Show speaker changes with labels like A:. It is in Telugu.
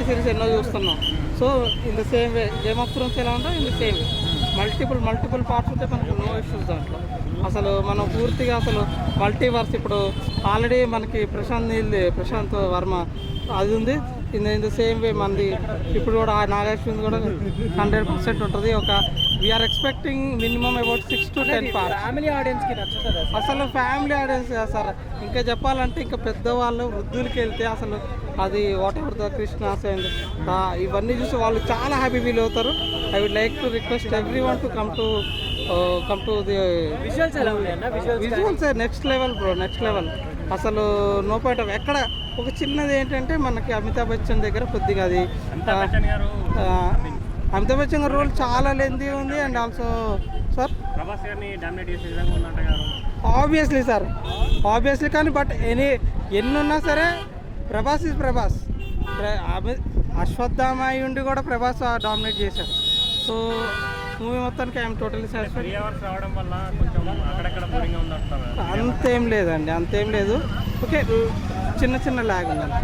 A: సిరీస్ ఎన్నో చూస్తున్నాం. So in the same way game of Thrones ఎలా ఉందో in the same way multiple parts ఉంటే మనకి నో ఇష్యూస్ దాంట్లో. అసలు మనం పూర్తిగా అసలు మల్టీవర్స్ ఇప్పుడు ఆల్రెడీ మనకి ప్రశాంత్ వర్మ అది ఉంది. ఇన్ ద సేమ్ వే మనది ఇప్పుడు కూడా నాగార్జున కూడా 100% ఉంటుంది. ఒక we are expecting minimum about 6 to 10 parts.
B: Family ఆడియన్స్కి నచ్చుతుంది
A: అసలు ఫ్యామిలీ ఆడియన్స్ కదా సార్. ఇంకా చెప్పాలంటే ఇంకా పెద్దవాళ్ళు వృద్ధులకి వెళ్తే అసలు అది whatever the Krishnas and ఇవన్నీ చూసి వాళ్ళు చాలా హ్యాపీ ఫీల్ అవుతారు. I would like to request everyone to come to the visuals next level bro, next level. అసలు నో పాయింట్ ఆఫ్ ఎక్కడ ఒక చిన్నది ఏంటంటే మనకి అమితాబ్ బచ్చన్ దగ్గర కొద్దిగా అది అమితాబ్ బచ్చన్ గారి రోల్ చాలా లెంతీ ఉంది. And also sir obviously sir, obviously. కానీ బట్ ఎన్ని ఉన్నా సరే ప్రభాస్ ఇస్ ప్రభాస్. అశ్వత్థామాయి ఉండి కూడా ప్రభాస్ డామినేట్ చేశారు. సో మూవీ మొత్తానికి ఐఎమ్ టోటలీ సాటిస్ఫైడ్. అంతేం లేదండి, అంతేం లేదు. ఓకే, చిన్న ల్యాగ్ ఉందండి.